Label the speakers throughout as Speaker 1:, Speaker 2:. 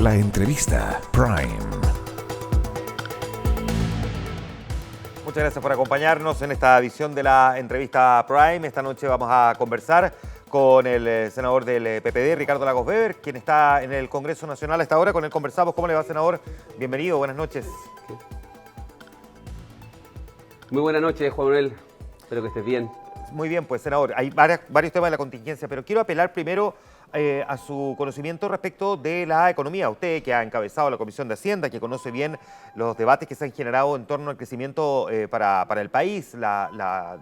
Speaker 1: La entrevista Prime.
Speaker 2: Muchas gracias por acompañarnos en esta edición de la entrevista Prime. Esta noche vamos a conversar con el senador del PPD, Ricardo Lagos Weber, quien está en el Congreso Nacional a esta hora. Con él conversamos. ¿Cómo le va, senador? Bienvenido, buenas noches.
Speaker 3: Muy buenas noches, Juan Manuel. Espero que estés bien.
Speaker 2: Muy bien, pues, senador. Hay varios temas de la contingencia, pero quiero apelar primero a su conocimiento respecto de la economía. Usted, que ha encabezado la Comisión de Hacienda, que conoce bien los debates que se han generado en torno al crecimiento para el país, la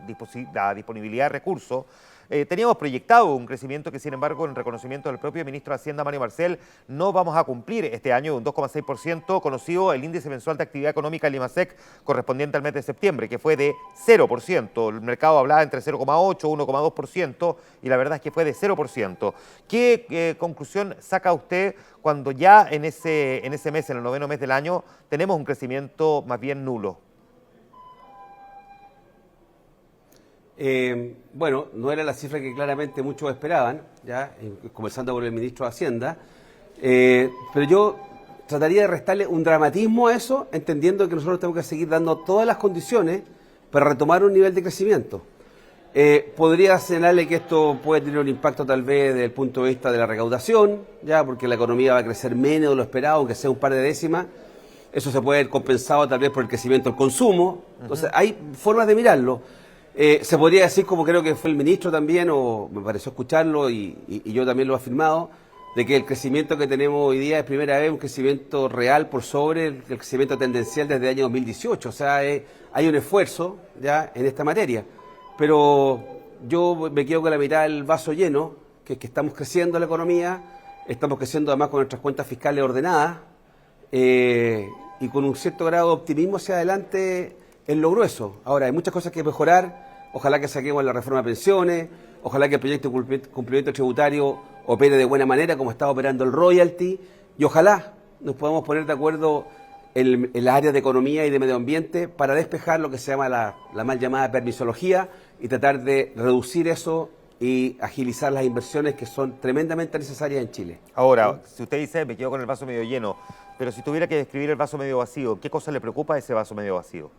Speaker 2: disponibilidad de recursos. Teníamos proyectado un crecimiento que, sin embargo, en reconocimiento del propio ministro de Hacienda, Mario Marcel, no vamos a cumplir este año, un 2,6%, conocido el índice mensual de actividad económica del IMASEC correspondiente al mes de septiembre, que fue de 0%. El mercado hablaba entre 0,8% y 1,2%, y la verdad es que fue de 0%. ¿Qué conclusión saca usted cuando ya en ese mes, en el noveno mes del año, tenemos un crecimiento más bien nulo?
Speaker 3: Bueno, no era la cifra que claramente muchos esperaban, ya conversando con el ministro de Hacienda, pero yo trataría de restarle un dramatismo a eso, entendiendo que nosotros tenemos que seguir dando todas las condiciones para retomar un nivel de crecimiento. Podría señalarle que esto puede tener un impacto tal vez desde el punto de vista de la recaudación, ya porque la economía va a crecer menos de lo esperado, aunque sea un par de décimas. Eso se puede ver compensado tal vez por el crecimiento del consumo. Entonces, hay formas de mirarlo. Se podría decir, como creo que fue el ministro también, o me pareció escucharlo y yo también lo he afirmado, de que el crecimiento que tenemos hoy día es primera vez un crecimiento real por sobre el crecimiento tendencial desde el año 2018. O sea, hay un esfuerzo ya en esta materia. Pero yo me quedo con la mitad del vaso lleno, que es que estamos creciendo la economía, estamos creciendo además con nuestras cuentas fiscales ordenadas y con un cierto grado de optimismo hacia adelante en lo grueso. Ahora, hay muchas cosas que mejorar. Ojalá que saquemos la reforma de pensiones, ojalá que el proyecto de cumplimiento tributario opere de buena manera como está operando el royalty, y ojalá nos podamos poner de acuerdo en las áreas de economía y de medio ambiente para despejar lo que se llama la mal llamada permisología y tratar de reducir eso y agilizar las inversiones que son tremendamente necesarias en Chile.
Speaker 2: Ahora, si usted dice, me quedo con el vaso medio lleno, pero si tuviera que describir el vaso medio vacío, ¿qué cosa le preocupa ese vaso medio vacío?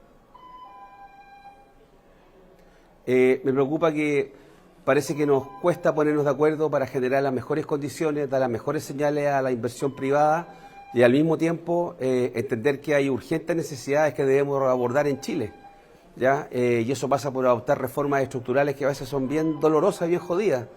Speaker 3: Me preocupa que parece que nos cuesta ponernos de acuerdo para generar las mejores condiciones, dar las mejores señales a la inversión privada y al mismo tiempo entender que hay urgentes necesidades que debemos abordar en Chile, ¿ya? Y eso pasa por adoptar reformas estructurales que a veces son bien dolorosas y bien jodidas.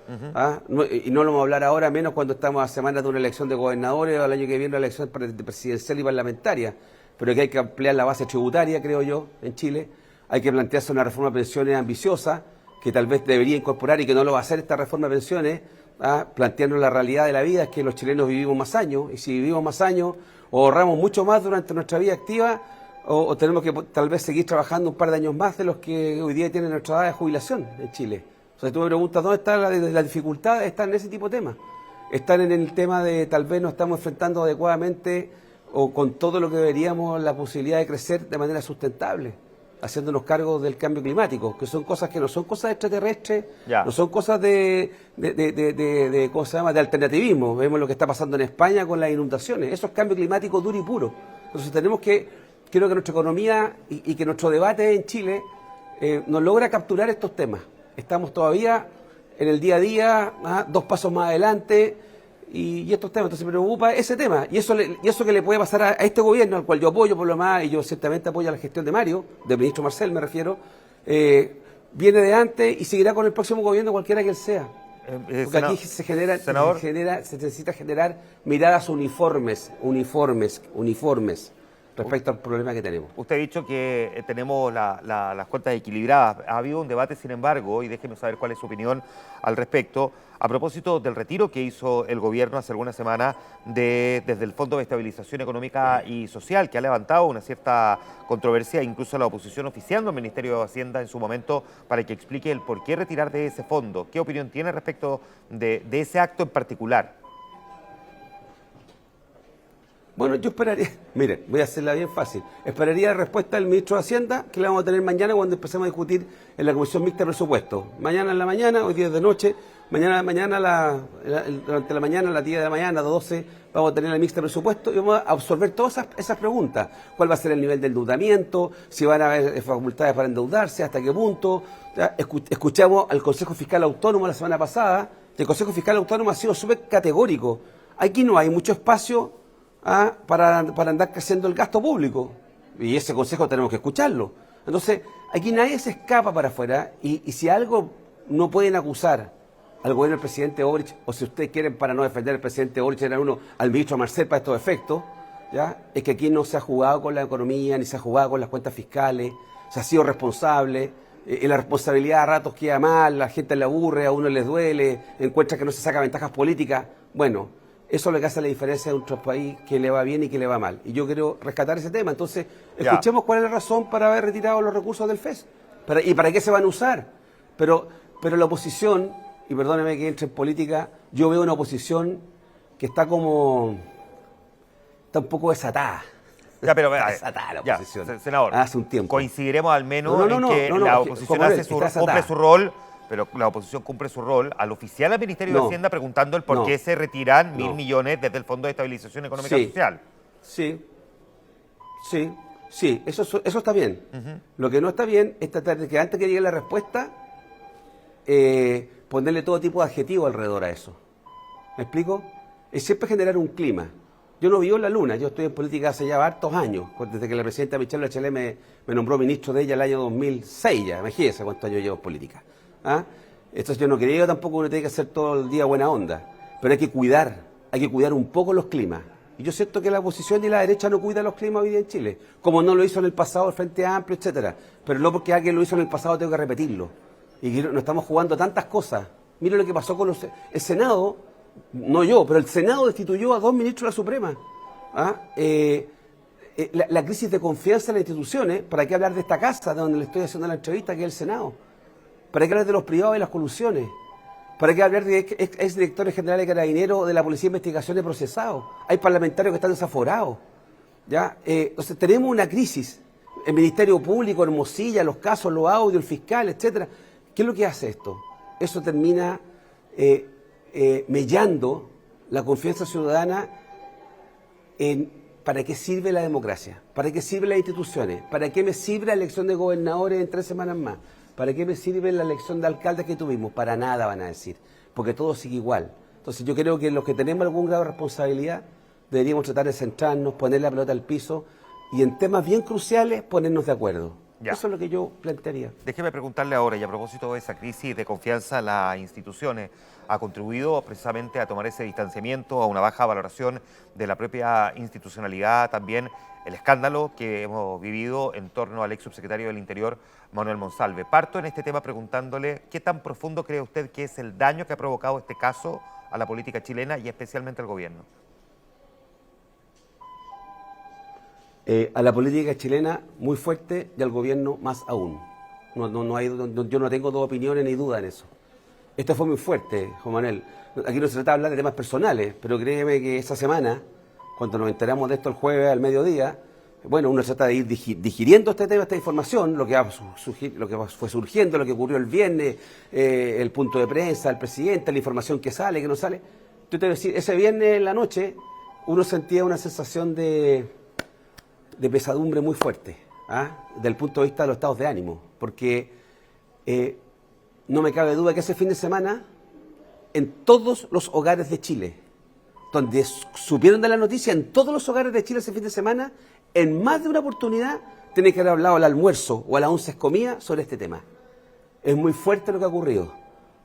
Speaker 3: Y no lo vamos a hablar ahora, menos cuando estamos a semanas de una elección de gobernadores o el año que viene una elección presidencial y parlamentaria, pero que hay que ampliar la base tributaria, creo yo, en Chile. Hay que plantearse una reforma de pensiones ambiciosa, que tal vez debería incorporar y que no lo va a hacer esta reforma de pensiones, plantearnos la realidad de la vida, es que los chilenos vivimos más años, y si vivimos más años, o ahorramos mucho más durante nuestra vida activa, o tenemos que tal vez seguir trabajando un par de años más de los que hoy día tienen nuestra edad de jubilación en Chile. O sea, tú me preguntas, ¿dónde está la dificultad? Están en ese tipo de temas. Están en el tema de tal vez no estamos enfrentando adecuadamente o con todo lo que deberíamos la posibilidad de crecer de manera sustentable, haciéndonos cargo del cambio climático, que son cosas que no son cosas extraterrestres, no son cosas ¿cómo se llama?, de alternativismo. Vemos lo que está pasando en España con las inundaciones. Eso es cambio climático duro y puro. Entonces tenemos creo que nuestra economía y que nuestro debate en Chile nos logra capturar estos temas. Estamos todavía en el día a día, dos pasos más adelante, y estos temas. Entonces me preocupa ese tema, y eso que le puede pasar a este gobierno, al cual yo apoyo por lo más, y yo ciertamente apoyo a la gestión de Mario, del ministro Marcel me refiero, viene de antes y seguirá con el próximo gobierno, cualquiera que él sea. Porque aquí se necesita generar miradas uniformes respecto al problema que tenemos.
Speaker 2: Usted ha dicho que tenemos las cuentas equilibradas. Ha habido un debate, sin embargo, y déjeme saber cuál es su opinión al respecto, a propósito del retiro que hizo el gobierno hace algunas semanas desde el Fondo de Estabilización Económica y Social, que ha levantado una cierta controversia, incluso la oposición oficiando al Ministerio de Hacienda en su momento para que explique el por qué retirar de ese fondo. ¿Qué opinión tiene respecto de ese acto en particular?
Speaker 3: Bueno, yo esperaría, miren, voy a hacerla bien fácil, esperaría la respuesta del ministro de Hacienda, que la vamos a tener mañana cuando empecemos a discutir en la Comisión Mixta de Presupuestos. Mañana en la mañana, hoy día de noche, Durante la mañana, a las 10 de la mañana, a las 12, vamos a tener la mixta de presupuesto y vamos a absorber todas esas preguntas. ¿Cuál va a ser el nivel de endeudamiento? ¿Si van a haber facultades para endeudarse? ¿Hasta qué punto? ¿Ya? Escuchamos al Consejo Fiscal Autónomo la semana pasada. El Consejo Fiscal Autónomo ha sido súper categórico. Aquí no hay mucho espacio para andar creciendo el gasto público. Y ese consejo tenemos que escucharlo. Entonces, aquí nadie se escapa para afuera y si algo no pueden acusar al gobierno del presidente Boric, o si ustedes quieren, para no defender al presidente Boric, era uno al ministro Marcel para estos efectos, ¿ya? Es que aquí no se ha jugado con la economía, ni se ha jugado con las cuentas fiscales, se ha sido responsable, y la responsabilidad a ratos queda mal, la gente le aburre, a uno les duele, encuentra que no se saca ventajas políticas. Bueno, eso es lo que hace la diferencia de nuestro país, que le va bien y que le va mal. Y yo quiero rescatar ese tema. Entonces, escuchemos cuál es la razón para haber retirado los recursos del FES. ¿Y para qué se van a usar? Pero la oposición, y perdóneme que entre en política, yo veo una oposición que está un poco desatada.
Speaker 2: Ya, pero
Speaker 3: desatada la oposición.
Speaker 2: Senador,
Speaker 3: hace un tiempo.
Speaker 2: Coincidiremos al menos en que la oposición cumple su rol, pero la oposición cumple su rol al oficial al Ministerio de Hacienda preguntando el por qué se retiran 1.000 millones desde el Fondo de Estabilización Económica y Social.
Speaker 3: Sí, eso está bien. Lo que no está bien es tratar de que antes que llegue la respuesta, ponerle todo tipo de adjetivos alrededor a eso. ¿Me explico? Es siempre generar un clima. Yo no vivo en la luna, yo estoy en política hace ya hartos años, desde que la presidenta Michelle Bachelet me nombró ministro de ella el año 2006 ya, imagínense cuántos años llevo en política. Entonces yo no quería tampoco uno tiene que hacer todo el día buena onda, pero hay que cuidar un poco los climas. Y yo siento que la oposición y la derecha no cuidan los climas hoy día en Chile, como no lo hizo en el pasado el Frente Amplio, etcétera. Pero no porque alguien lo hizo en el pasado tengo que repetirlo. Y no estamos jugando tantas cosas. Mire lo que pasó con el Senado, no yo, pero el Senado destituyó a 2 ministros de la Suprema. La crisis de confianza en las instituciones, ¿para qué hablar de esta casa de donde le estoy haciendo la entrevista, que es el Senado? ¿Para qué hablar de los privados y las colusiones? ¿Para qué hablar de exdirectores generales de Carabineros, de la Policía de Investigación de procesados? Hay parlamentarios que están desaforados. ¿Ya? Entonces tenemos una crisis. El Ministerio Público, Hermosilla, los casos, los audios, el fiscal, etcétera. ¿Qué es lo que hace esto? Eso termina mellando la confianza ciudadana en ¿para qué sirve la democracia? ¿Para qué sirven las instituciones? ¿Para qué me sirve la elección de gobernadores en 3 semanas más? ¿Para qué me sirve la elección de alcaldes que tuvimos? Para nada, van a decir, porque todo sigue igual. Entonces yo creo que los que tenemos algún grado de responsabilidad deberíamos tratar de centrarnos, poner la pelota al piso y en temas bien cruciales ponernos de acuerdo. Ya. Eso es lo que yo plantearía.
Speaker 2: Déjeme preguntarle ahora, y a propósito de esa crisis de confianza en las instituciones, ¿ha contribuido precisamente a tomar ese distanciamiento, a una baja valoración de la propia institucionalidad, también el escándalo que hemos vivido en torno al ex subsecretario del Interior, Manuel Monsalve? Parto en este tema preguntándole qué tan profundo cree usted que es el daño que ha provocado este caso a la política chilena y especialmente al gobierno.
Speaker 3: A la política chilena muy fuerte y al gobierno más aún. Yo no tengo dos opiniones ni duda en eso. Esto fue muy fuerte, Juan Manuel. Aquí no se trata de hablar de temas personales, pero créeme que esa semana, cuando nos enteramos de esto el jueves al mediodía, bueno, uno trata de ir digiriendo este tema, esta información, lo que fue surgiendo, lo que ocurrió el viernes, el punto de prensa, el presidente, la información que sale, que no sale. Yo te voy a decir, ese viernes en la noche uno sentía una sensación de pesadumbre muy fuerte, desde el punto de vista de los estados de ánimo, porque no me cabe duda que ese fin de semana, en todos los hogares de Chile, donde supieron de la noticia, en todos los hogares de Chile ese fin de semana, en más de una oportunidad, tienen que haber hablado al almuerzo o a las 11 comida sobre este tema. Es muy fuerte lo que ha ocurrido,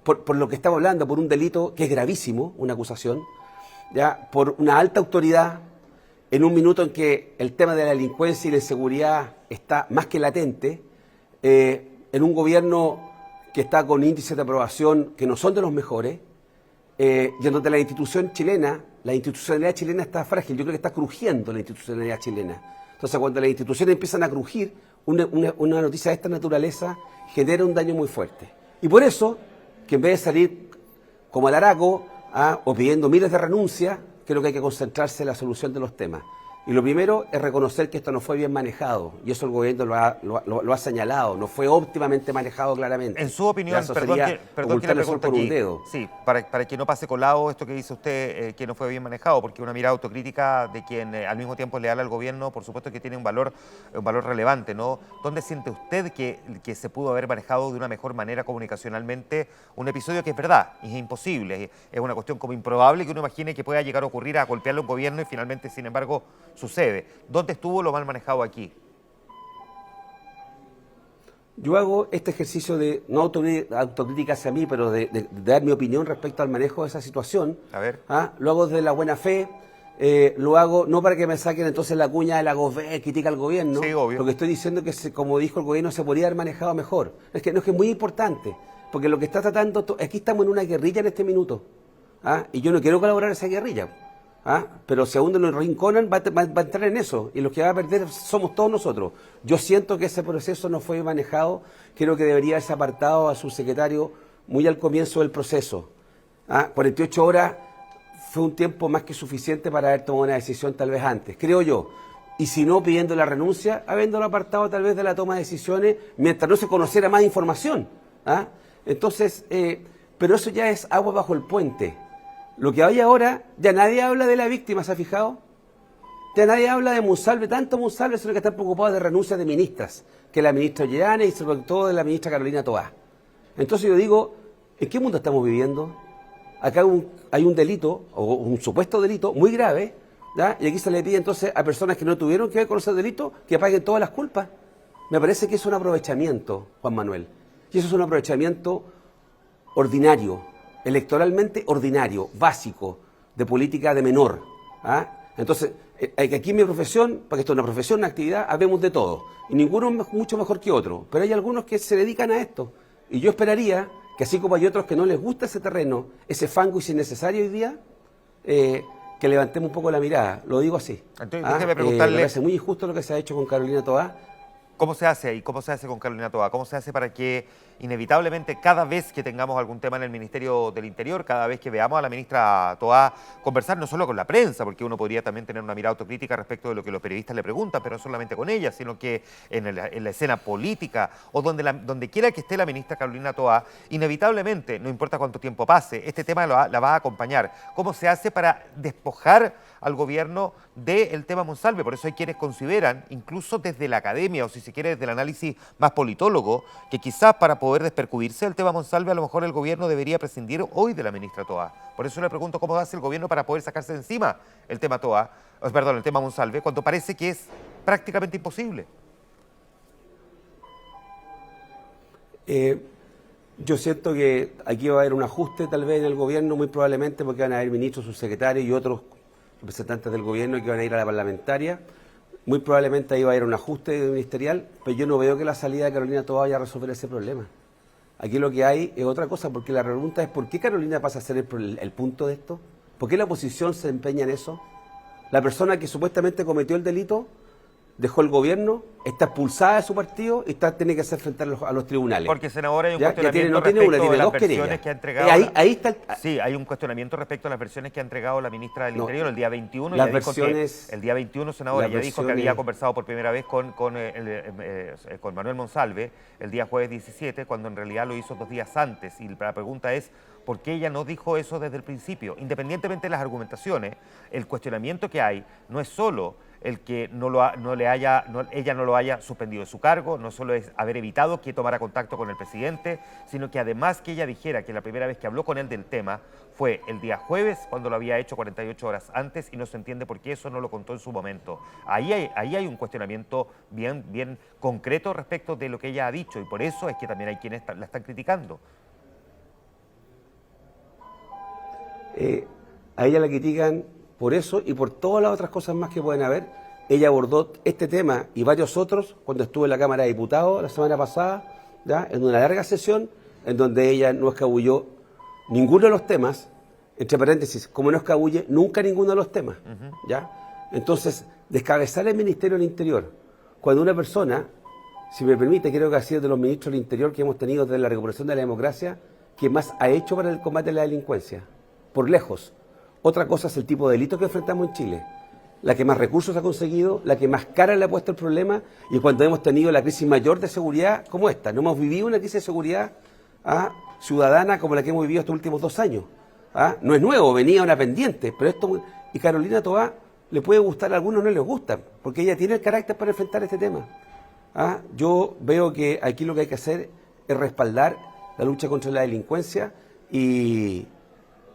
Speaker 3: por lo que estamos hablando, por un delito que es gravísimo, una acusación, ya por una alta autoridad, en un minuto en que el tema de la delincuencia y la inseguridad está más que latente, en un gobierno que está con índices de aprobación que no son de los mejores, y en donde la institucionalidad chilena está frágil. Yo creo que está crujiendo la institucionalidad chilena. Entonces, cuando las instituciones empiezan a crujir, una noticia de esta naturaleza genera un daño muy fuerte. Y por eso, que en vez de salir como al haraco o pidiendo miles de renuncias, creo que hay que concentrarse en la solución de los temas. Y lo primero es reconocer que esto no fue bien manejado, y eso el gobierno lo ha señalado, no fue óptimamente manejado claramente.
Speaker 2: En su opinión,
Speaker 3: Eso
Speaker 2: perdón
Speaker 3: sería
Speaker 2: que le
Speaker 3: ocultar el sol
Speaker 2: pregunto
Speaker 3: por un
Speaker 2: aquí,
Speaker 3: dedo.
Speaker 2: sí, para que no pase colado esto que dice usted, que no fue bien manejado, porque una mirada autocrítica de quien al mismo tiempo es leal al gobierno, por supuesto que tiene un valor relevante, ¿no? ¿Dónde siente usted que se pudo haber manejado de una mejor manera comunicacionalmente un episodio que es verdad, es imposible, es una cuestión como improbable que uno imagine que pueda llegar a ocurrir a golpearle a un gobierno y finalmente, sin embargo, sucede? ¿Dónde estuvo lo mal manejado aquí?
Speaker 3: Yo hago este ejercicio de no autocrítica hacia mí, pero de dar mi opinión respecto al manejo de esa situación.
Speaker 2: A ver.
Speaker 3: Lo hago desde la buena fe, lo hago no para que me saquen entonces la cuña de la critica al gobierno,
Speaker 2: Sí, obvio.
Speaker 3: porque estoy diciendo que, como dijo el gobierno, se podría haber manejado mejor. Es que es muy importante, porque lo que está tratando, aquí estamos en una guerrilla en este minuto, y yo no quiero colaborar en esa guerrilla. Pero si a uno lo rinconan, va a entrar en eso, y los que va a perder somos todos nosotros. Yo siento que ese proceso no fue manejado, creo que debería haberse apartado a su secretario muy al comienzo del proceso. 48 horas fue un tiempo más que suficiente para haber tomado una decisión tal vez antes, creo yo. Y si no, pidiendo la renuncia, habiéndolo apartado tal vez de la toma de decisiones, mientras no se conociera más información. Entonces, pero eso ya es agua bajo el puente. Lo que hay ahora, ya nadie habla de la víctima, ¿se ha fijado? Ya nadie habla de Monsalve, tanto Monsalve, sino que están preocupados de renuncias de ministras, que la ministra Ollane y sobre todo de la ministra Carolina Toá. Entonces yo digo, ¿en qué mundo estamos viviendo? Acá hay un delito, o un supuesto delito, muy grave, ¿ya? Y aquí se le pide entonces a personas que no tuvieron que ver con ese delito que paguen todas las culpas. Me parece que es un aprovechamiento, Juan Manuel. Y eso es un aprovechamiento ordinario, electoralmente ordinario, básico, de política de menor. Entonces, aquí en mi profesión, porque esto es una profesión, una actividad, habemos de todo. Y ninguno es mucho mejor que otro. Pero hay algunos que se dedican a esto. Y yo esperaría que así como hay otros que no les gusta ese terreno, ese fango y si es necesario hoy día, que levantemos un poco la mirada. Lo digo así.
Speaker 2: Entonces, déjeme preguntarle...
Speaker 3: Me parece muy injusto lo que se ha hecho con Carolina Toá.
Speaker 2: ¿Cómo se hace ahí? ¿Cómo se hace con Carolina Toá? ¿Cómo se hace para que inevitablemente cada vez que tengamos algún tema en el Ministerio del Interior, cada vez que veamos a la ministra Toá conversar no solo con la prensa, porque uno podría también tener una mirada autocrítica respecto de lo que los periodistas le preguntan, pero no solamente con ella, sino que en la escena política o donde quiera que esté la ministra Carolina Toá, inevitablemente, no importa cuánto tiempo pase, este tema la va a acompañar? ¿Cómo se hace para despojar al gobierno del tema Monsalve? Por eso hay quienes consideran, incluso desde la academia, o si se quiere desde el análisis más politólogo, que quizás para poder despercudirse del tema Monsalve, a lo mejor el gobierno debería prescindir hoy de la ministra Toá. Por eso le pregunto cómo hace el gobierno para poder sacarse de encima el tema Toá, perdón, el tema Monsalve, cuando parece que es prácticamente imposible.
Speaker 3: Yo siento que aquí va a haber un ajuste tal vez en el gobierno, muy probablemente porque van a haber ministros, subsecretarios y otros representantes del gobierno que van a ir a la parlamentaria. Muy probablemente ahí va a haber un ajuste ministerial, pero yo no veo que la salida de Carolina Toá vaya a resolver ese problema. Aquí lo que hay es otra cosa, porque la pregunta es ¿por qué Carolina pasa a ser el punto de esto? ¿Por qué la oposición se empeña en eso? La persona que supuestamente cometió el delito dejó el gobierno, está expulsada de su partido y tiene que hacer frente a los tribunales.
Speaker 2: Porque, senador, hay un
Speaker 3: no
Speaker 2: cuestionamiento
Speaker 3: tiene una,
Speaker 2: respecto
Speaker 3: tiene
Speaker 2: de las
Speaker 3: dos
Speaker 2: versiones
Speaker 3: querellas.
Speaker 2: que ha entregado...
Speaker 3: Ahí está
Speaker 2: Sí, hay un cuestionamiento respecto a las versiones que ha entregado la ministra del Interior el día 21.
Speaker 3: Las
Speaker 2: ella dijo
Speaker 3: versiones...
Speaker 2: que el día 21, senador, ella dijo que había conversado por primera vez con Manuel Monsalve el día jueves 17, cuando en realidad lo hizo 2 días antes. Y la pregunta es, ¿por qué ella no dijo eso desde el principio? Independientemente de las argumentaciones, el cuestionamiento que hay no es solo el que ella no lo haya suspendido de su cargo, no solo es haber evitado que tomara contacto con el presidente, sino que además que ella dijera que la primera vez que habló con él del tema fue el día jueves, cuando lo había hecho 48 horas antes, y no se entiende por qué eso no lo contó en su momento. Ahí hay un cuestionamiento bien concreto respecto de lo que ella ha dicho, y por eso es que también hay quienes la están criticando.
Speaker 3: A ella la critican por eso y por todas las otras cosas más que pueden haber. Ella abordó este tema y varios otros cuando estuvo en la Cámara de Diputados la semana pasada, ¿ya? En una larga sesión en donde ella no escabulló ninguno de los temas, entre paréntesis, como no escabulle nunca ninguno de los temas. ¿Ya? Entonces, descabezar el Ministerio del Interior, cuando una persona, si me permite, creo que ha sido de los ministros del Interior que hemos tenido desde la recuperación de la democracia, que más ha hecho para el combate a la delincuencia, por lejos. Otra cosa es el tipo de delito que enfrentamos en Chile. la que más recursos ha conseguido, la que más cara le ha puesto el problema, y cuando hemos tenido la crisis mayor de seguridad como esta. No hemos vivido una crisis de seguridad ciudadana como la que hemos vivido estos últimos 2 años. No es nuevo, venía una pendiente, pero esto, y Carolina Toá le puede gustar, a algunos no les gusta, porque ella tiene el carácter para enfrentar este tema. Yo veo que aquí lo que hay que hacer es respaldar la lucha contra la delincuencia y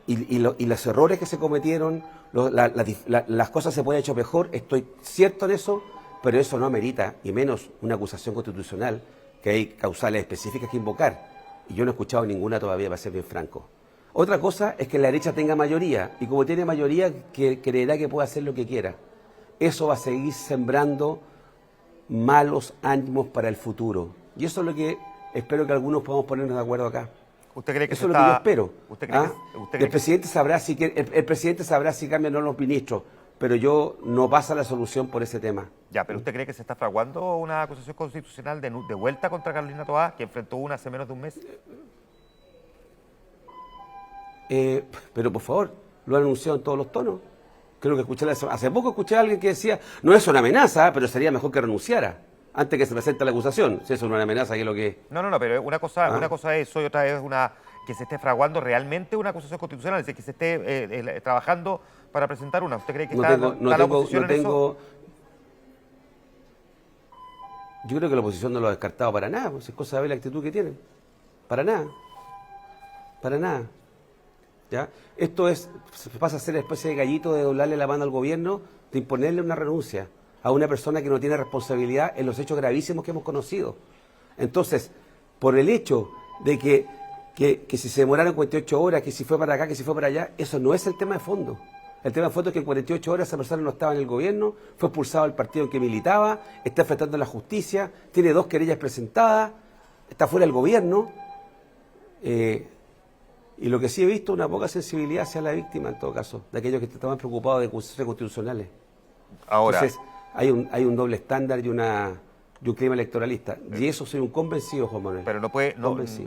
Speaker 3: los errores que se cometieron, las cosas se pueden haber hecho mejor, estoy cierto en eso, pero eso no amerita, y menos una acusación constitucional, que hay causales específicas que invocar. Y yo no he escuchado ninguna todavía, para ser bien franco. Otra cosa es que la derecha tenga mayoría, y como tiene mayoría, creerá que puede hacer lo que quiera. Eso va a seguir sembrando malos ánimos para el futuro. Y eso es lo que espero que algunos podamos ponernos de acuerdo acá.
Speaker 2: ¿Usted cree que
Speaker 3: eso es lo que yo espero.
Speaker 2: ¿Usted cree
Speaker 3: el presidente sabrá si el presidente sabrá si cambian o no los ministros, pero yo no pasa la solución por ese tema.
Speaker 2: Ya, pero ¿usted cree que se está fraguando una acusación constitucional de vuelta contra Carolina Toá, que enfrentó una hace menos de un mes?
Speaker 3: Pero por favor, lo han anunciado en todos los tonos. Creo que hace poco escuché a alguien que decía, no es una amenaza, pero sería mejor que renunciara antes que se presente la acusación. Si eso no es una amenaza, ¿qué es lo que...?
Speaker 2: No, pero una cosa es eso y otra es que se esté fraguando realmente una acusación constitucional, es decir, que se esté trabajando para presentar una. ¿Usted cree que está la oposición en eso?
Speaker 3: Yo creo que la oposición no lo ha descartado para nada, pues es cosa de ver la actitud que tienen. Para nada. Para nada. ¿Ya? Esto pasa a ser una especie de gallito de doblarle la mano al gobierno, de imponerle una renuncia a una persona que no tiene responsabilidad en los hechos gravísimos que hemos conocido. Entonces, por el hecho de que si se demoraron 48 horas, que si fue para acá, que si fue para allá, eso no es el tema de fondo. El tema de fondo es que en 48 horas esa persona no estaba en el gobierno, fue expulsado del partido en que militaba, está enfrentando la justicia, tiene 2 querellas presentadas, está fuera del gobierno. Y lo que sí he visto, una poca sensibilidad hacia la víctima, en todo caso, de aquellos que estaban preocupados de acusaciones constitucionales.
Speaker 2: Ahora,
Speaker 3: entonces, hay un doble estándar y un clima electoralista. Y eso soy un convencido, Juan Manuel.
Speaker 2: Pero no puede,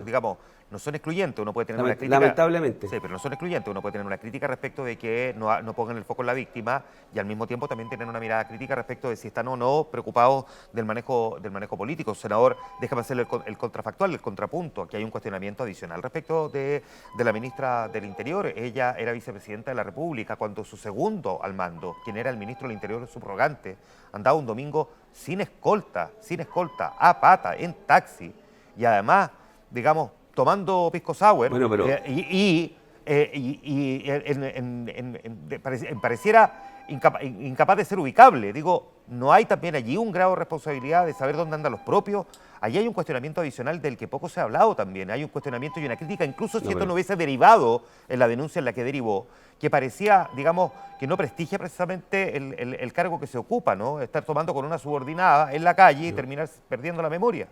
Speaker 2: digamos, no son excluyentes, uno puede tener una crítica.
Speaker 3: Lamentablemente.
Speaker 2: Sí, pero no son excluyentes, uno puede tener una crítica respecto de que no pongan el foco en la víctima y al mismo tiempo también tener una mirada crítica respecto de si están o no preocupados del manejo político. Senador, déjame hacerle el contrafactual, el contrapunto. Aquí hay un cuestionamiento adicional respecto de la ministra del Interior. Ella era vicepresidenta de la República cuando su segundo al mando, quien era el ministro del Interior subrogante, andaba un domingo sin escolta, a pata, en taxi y además, digamos, tomando pisco sour,
Speaker 3: bueno, pero...
Speaker 2: pareciera incapaz de ser ubicable. Digo, ¿no hay también allí un grado de responsabilidad de saber dónde andan los propios? Allí hay un cuestionamiento adicional del que poco se ha hablado también. Hay un cuestionamiento y una crítica, incluso si esto no hubiese derivado en la denuncia en la que derivó, que parecía, digamos, que no prestigia precisamente el cargo que se ocupa, ¿no? Estar tomando con una subordinada en la calle y terminar perdiendo la memoria.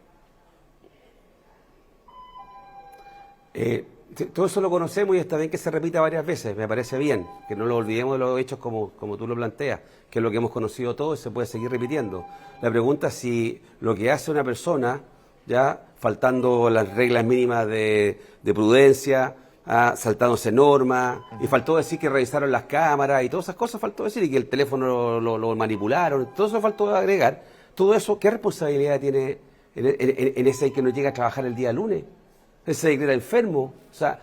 Speaker 3: Todo eso lo conocemos y está bien que se repita varias veces, me parece bien, que no lo olvidemos de los hechos como tú lo planteas, que es lo que hemos conocido todos y se puede seguir repitiendo. La pregunta es si lo que hace una persona, ya faltando las reglas mínimas de prudencia, saltándose normas, y faltó decir que revisaron las cámaras y todas esas cosas, faltó decir, y que el teléfono lo manipularon, todo eso faltó agregar. Todo eso, ¿qué responsabilidad tiene en ese que no llega a trabajar el día lunes? Ese que era enfermo, o sea,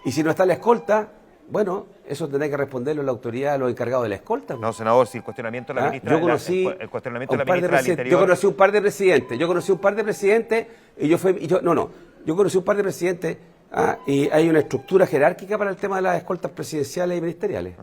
Speaker 3: y si no está la escolta, bueno, eso tendrá que responderlo la autoridad, los encargados de la escolta.
Speaker 2: No, senador, si el cuestionamiento de la ministra, el cuestionamiento de la ministra del Interior.
Speaker 3: Yo conocí un par de presidentes, yo conocí un par de presidentes y hay una estructura jerárquica para el tema de las escoltas presidenciales y ministeriales.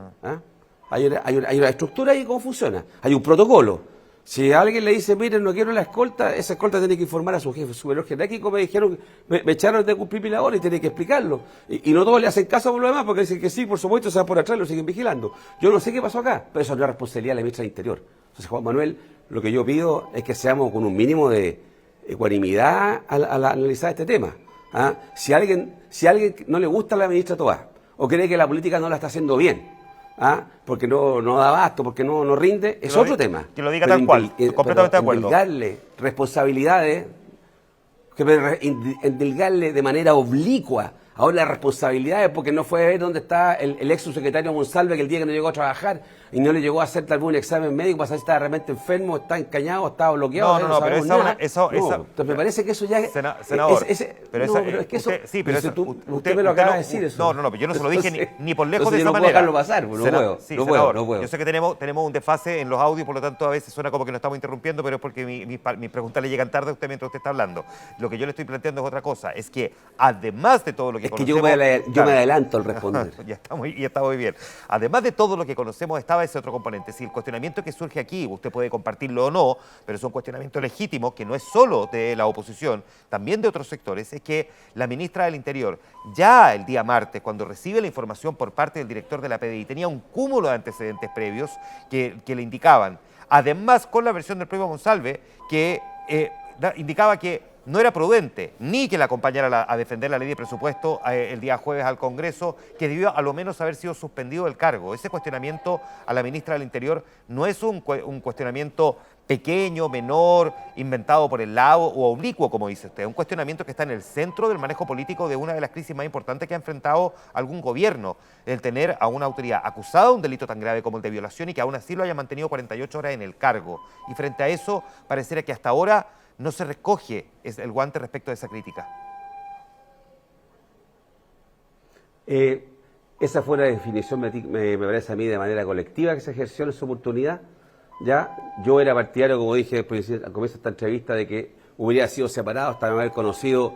Speaker 3: Hay una estructura y cómo funciona, hay un protocolo. Si a alguien le dice, miren, no quiero la escolta, esa escolta tiene que informar a su jefe superior jerárquico. Me dijeron, me echaron de cumplir mi labor y tiene que explicarlo. Y no todos le hacen caso por lo demás, porque dicen que sí, por supuesto, se va por atrás y lo siguen vigilando. Yo no sé qué pasó acá, pero eso no es responsabilidad de la ministra del Interior. Entonces, Juan Manuel, lo que yo pido es que seamos con un mínimo de ecuanimidad al analizar este tema. Si a alguien no le gusta a la ministra Toá, o cree que la política no la está haciendo bien, porque no da abasto, porque no rinde, es otro tema.
Speaker 2: Que lo diga tal cual, completamente de acuerdo.
Speaker 3: Endilgarle responsabilidades, endilgarle de manera oblicua Ahora la responsabilidad es porque no fue a ver dónde está el ex subsecretario Monsalve, que el día que no llegó a trabajar y no le llegó a hacer tal vez un examen médico para saber si estaba realmente enfermo, está encañado, estaba bloqueado.
Speaker 2: No, pero
Speaker 3: entonces me parece que eso ya...
Speaker 2: Senador,
Speaker 3: pero es que eso...
Speaker 2: sí, pero eso,
Speaker 3: usted me lo acaba de decir eso.
Speaker 2: No, yo no se lo dije ni por lejos
Speaker 3: entonces
Speaker 2: de esa
Speaker 3: no
Speaker 2: manera.
Speaker 3: No puedo dejarlo pasar, no puedo.
Speaker 2: Yo sé que tenemos un desfase en los audios, por lo tanto a veces suena como que nos estamos interrumpiendo, pero es porque mis preguntas le llegan tarde a usted mientras usted está hablando. Lo que yo le estoy planteando es otra cosa, es que además de todo lo que conocemos...
Speaker 3: yo me adelanto al responder.
Speaker 2: Ya está muy bien. Además de todo lo que conocemos estaba ese otro componente. Si el cuestionamiento que surge aquí, usted puede compartirlo o no, pero es un cuestionamiento legítimo que no es solo de la oposición, también de otros sectores, es que la ministra del Interior, ya el día martes, cuando recibe la información por parte del director de la PDI, tenía un cúmulo de antecedentes previos que le indicaban, además con la versión del propio Monsalve, que indicaba que no era prudente ni que la acompañara a defender la ley de presupuesto el día jueves al Congreso, que debió a lo menos haber sido suspendido del cargo. Ese cuestionamiento a la ministra del Interior no es un cuestionamiento pequeño, menor, inventado por el lado o oblicuo, como dice usted. Es un cuestionamiento que está en el centro del manejo político de una de las crisis más importantes que ha enfrentado algún gobierno, el tener a una autoridad acusada de un delito tan grave como el de violación y que aún así lo haya mantenido 48 horas en el cargo. Y frente a eso, pareciera que hasta ahora no se recoge el guante respecto de esa crítica.
Speaker 3: Esa fue la definición, me parece a mí, de manera colectiva que se ejerció en esa oportunidad. Ya, yo era partidario, como dije al comienzo de esta entrevista, de que hubiera sido separado hasta no haber conocido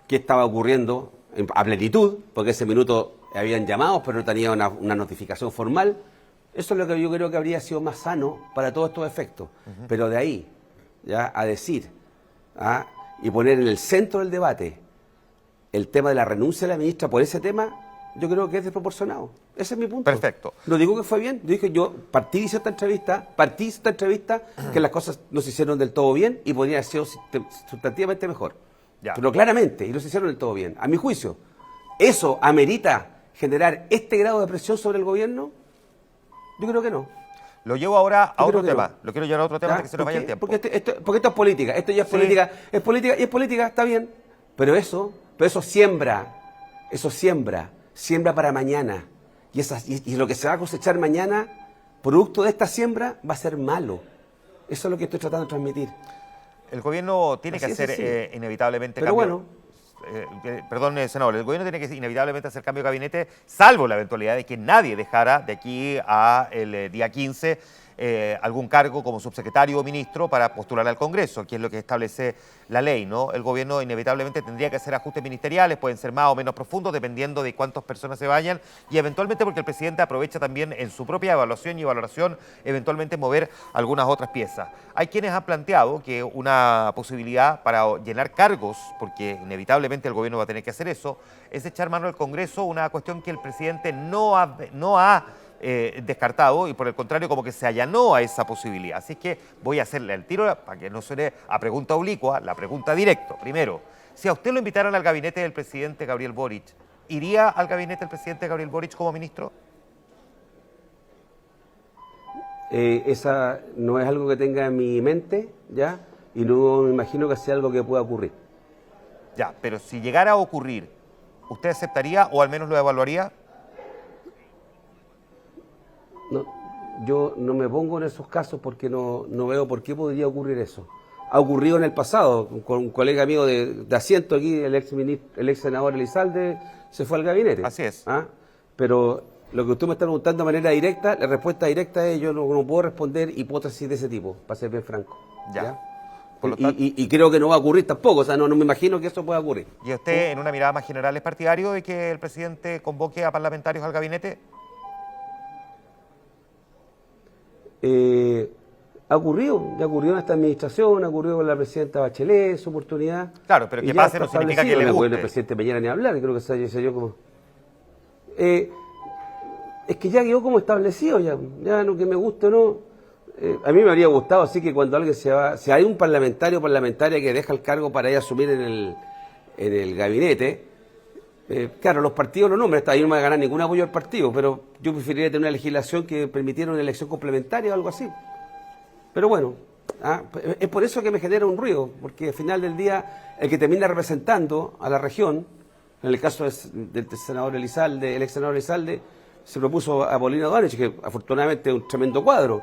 Speaker 3: qué estaba ocurriendo a plenitud, porque ese minuto habían llamado, pero no tenía una notificación formal. Eso es lo que yo creo que habría sido más sano para todos estos efectos. Pero de ahí, ya, a decir... y poner en el centro del debate el tema de la renuncia de la ministra por ese tema, yo creo que es desproporcionado. Ese es mi punto.
Speaker 2: Perfecto.
Speaker 3: No digo que fue bien, yo partí de esta entrevista, que las cosas no se hicieron del todo bien y podría haber sido sustantivamente mejor.
Speaker 2: Ya.
Speaker 3: Pero claramente, y no se hicieron del todo bien. A mi juicio, ¿eso amerita generar este grado de presión sobre el gobierno? Yo creo que no.
Speaker 2: Lo llevo ahora a otro tema.
Speaker 3: No.
Speaker 2: Lo quiero llevar a otro tema hasta que se nos vaya el tiempo.
Speaker 3: Porque esto es política. Esto ya es política. Es política, está bien. Pero eso siembra para mañana. Y lo que se va a cosechar mañana, producto de esta siembra, va a ser malo. Eso es lo que estoy tratando de transmitir.
Speaker 2: El gobierno tiene que hacer inevitablemente
Speaker 3: pero
Speaker 2: cambio. Perdón, senador, el gobierno tiene que inevitablemente hacer cambio de gabinete, salvo la eventualidad de que nadie dejara de aquí a el día 15 algún cargo como subsecretario o ministro para postular al Congreso, que es lo que establece la ley, ¿no? El gobierno inevitablemente tendría que hacer ajustes ministeriales, pueden ser más o menos profundos, dependiendo de cuántas personas se vayan, y eventualmente porque el presidente aprovecha también en su propia evaluación y valoración, eventualmente mover algunas otras piezas. Hay quienes han planteado que una posibilidad para llenar cargos, porque inevitablemente el gobierno va a tener que hacer eso, es echar mano al Congreso, una cuestión que el presidente no ha descartado y por el contrario como que se allanó a esa posibilidad. Así que voy a hacerle el tiro para que no suene a pregunta oblicua, la pregunta directa. Primero, si a usted lo invitaran al gabinete del presidente Gabriel Boric, ¿iría al gabinete del presidente Gabriel Boric como ministro?
Speaker 3: Esa no es algo que tenga en mi mente, ¿ya? Y no me imagino que sea algo que pueda ocurrir.
Speaker 2: Ya, pero si llegara a ocurrir, ¿usted aceptaría o al menos lo evaluaría?
Speaker 3: No, yo no me pongo en esos casos porque no veo por qué podría ocurrir eso. Ha ocurrido en el pasado, con un colega mío de asiento aquí, el ex senador Elizalde, se fue al gabinete.
Speaker 2: Así es.
Speaker 3: Pero lo que usted me está preguntando de manera directa, la respuesta directa es yo no puedo responder hipótesis de ese tipo, para ser bien franco.
Speaker 2: ¿Ya?
Speaker 3: Y creo que no va a ocurrir tampoco, o sea, no me imagino que eso pueda ocurrir.
Speaker 2: ¿Y usted, en una mirada más general, es partidario de que el presidente convoque a parlamentarios al gabinete?
Speaker 3: Ha ocurrido en esta administración, ha ocurrido con la presidenta Bachelet, en su oportunidad.
Speaker 2: Claro, pero que pase no significa que le guste.
Speaker 3: El presidente Peñera ni hablar, creo que se yo como... es que ya quedó como establecido, ya no que me guste o no. A mí me habría gustado, así que cuando alguien se va, si hay un parlamentario o parlamentaria que deja el cargo para ir a asumir en el gabinete, claro, los partidos lo nombran, ahí no me va a ganar ningún apoyo al partido, pero yo preferiría tener una legislación que permitiera una elección complementaria o algo así. Pero bueno, es por eso que me genera un ruido, porque al final del día el que termina representando a la región En el caso del senador Elizalde, el ex senador Elizalde, se propuso a Paulina Domenech, que afortunadamente es un tremendo cuadro,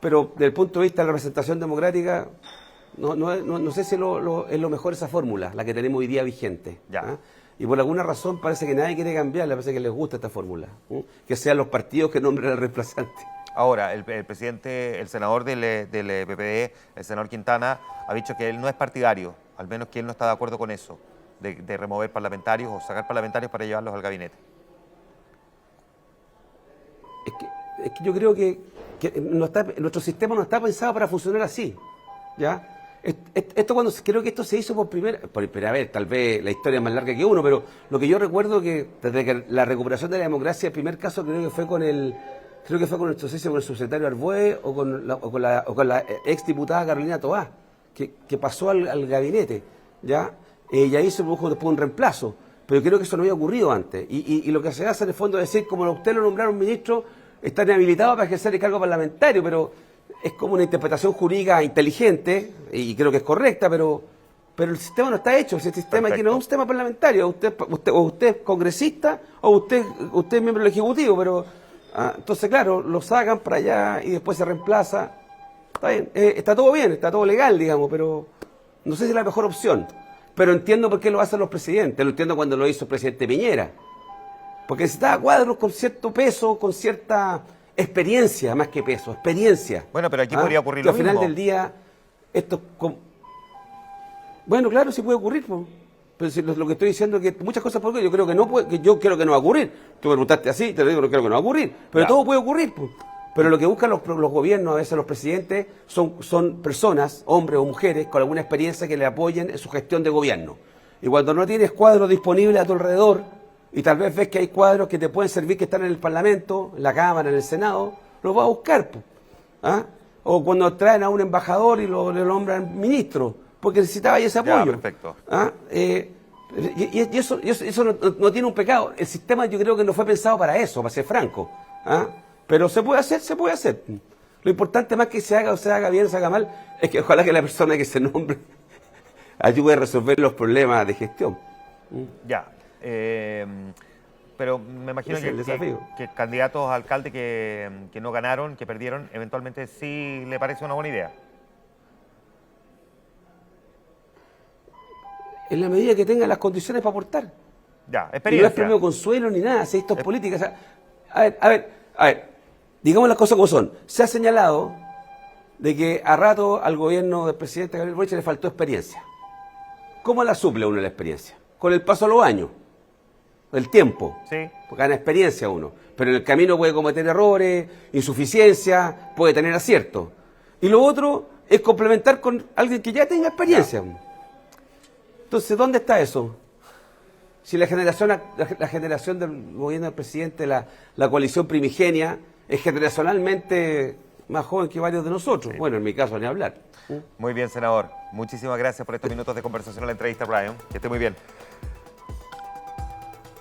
Speaker 3: pero desde el punto de vista de la representación democrática, no sé si es lo mejor esa fórmula, la que tenemos hoy día vigente.
Speaker 2: Ya.
Speaker 3: ¿Ah? Y por alguna razón parece que nadie quiere cambiarla, parece que les gusta esta fórmula. Que sean los partidos que nombren al reemplazante.
Speaker 2: Ahora, el presidente, el senador del PPD, el senador Quintana, ha dicho que él no es partidario, al menos que él no está de acuerdo con eso, de remover parlamentarios o sacar parlamentarios para llevarlos al gabinete.
Speaker 3: Es que yo creo que nuestro sistema no está pensado para funcionar así. ¿Ya? Creo que esto se hizo por primera vez, tal vez la historia es más larga que uno, pero lo que yo recuerdo que desde que la recuperación de la democracia, el primer caso creo que fue con el subsecretario Arbué o con la ex diputada Carolina Toá, que pasó al gabinete, ¿ya? Y ahí se produjo después un reemplazo, pero creo que eso no había ocurrido antes. Y lo que se hace en el fondo es decir, como a usted lo nombraron ministro, está inhabilitado para ejercer el cargo parlamentario, pero es como una interpretación jurídica inteligente, y creo que es correcta, pero el sistema no está hecho. El sistema aquí no es un sistema parlamentario. Usted es congresista o usted es miembro del Ejecutivo, pero entonces, claro, lo sacan para allá y después se reemplaza. Está bien, está todo bien, está todo legal, digamos, pero no sé si es la mejor opción. Pero entiendo por qué lo hacen los presidentes. Lo entiendo cuando lo hizo el presidente Piñera. Porque necesitaba cuadros con cierto peso, con cierta experiencia, más que peso, experiencia.
Speaker 2: Bueno, pero aquí podría ocurrir
Speaker 3: que
Speaker 2: lo
Speaker 3: al final
Speaker 2: mismo.
Speaker 3: del día, bueno, claro, sí puede ocurrir, po. Pero si lo que estoy diciendo es que muchas cosas yo creo que no puede, que yo creo que no va a ocurrir. Tú me preguntaste así, te lo digo, no creo que no va a ocurrir. Pero todo puede ocurrir, po. Pero lo que buscan los gobiernos, a veces los presidentes, son personas, hombres o mujeres, con alguna experiencia que le apoyen en su gestión de gobierno. Y cuando no tienes cuadros disponibles a tu alrededor, y tal vez ves que hay cuadros que te pueden servir, que están en el Parlamento, en la Cámara, en el Senado, los vas a buscar, po. ¿Ah? O cuando traen a un embajador y lo nombran ministro, porque necesitaba ese apoyo.
Speaker 2: Ya, perfecto.
Speaker 3: ¿Ah? Y eso no tiene un pecado. El sistema yo creo que no fue pensado para eso, para ser franco. ¿Ah? Pero se puede hacer, se puede hacer. Lo importante más que se haga o se haga bien o se haga mal, es que ojalá que la persona que se nombre ayude a resolver los problemas de gestión.
Speaker 2: Ya. Pero me imagino
Speaker 3: Ese es el desafío.
Speaker 2: que candidatos a alcalde que no ganaron, que perdieron, eventualmente sí le parece una buena idea.
Speaker 3: En la medida que tengan las condiciones para aportar.
Speaker 2: Ya,
Speaker 3: Y no es
Speaker 2: experiencia.
Speaker 3: premio consuelo ni nada, si esto es política. O sea, a ver, digamos las cosas como son. Se ha señalado de que a rato al gobierno del presidente Gabriel Boric le faltó experiencia. ¿Cómo la suple uno la experiencia? Con el paso de los años, el tiempo.
Speaker 2: Sí.
Speaker 3: Porque gana experiencia uno. Pero en el camino puede cometer errores, insuficiencia, puede tener aciertos. Y lo otro es complementar con alguien que ya tenga experiencia. Entonces, ¿dónde está eso? Si la generación del gobierno del presidente, la coalición primigenia, es generacionalmente más joven que varios de nosotros. Sí. Bueno, en mi caso, ni hablar.
Speaker 2: Muy bien, senador. Muchísimas gracias por estos minutos de conversación en la entrevista, Brian. Que esté muy bien.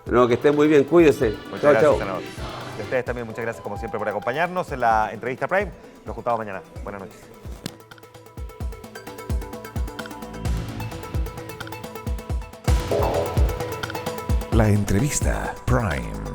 Speaker 3: No, que esté muy bien, cuídese.
Speaker 2: Muchas
Speaker 3: Chao,
Speaker 2: gracias,
Speaker 3: chao.
Speaker 2: senador. Y a ustedes también, muchas gracias como siempre por acompañarnos en la entrevista Prime. Nos juntamos mañana. Buenas noches.
Speaker 1: La entrevista Prime.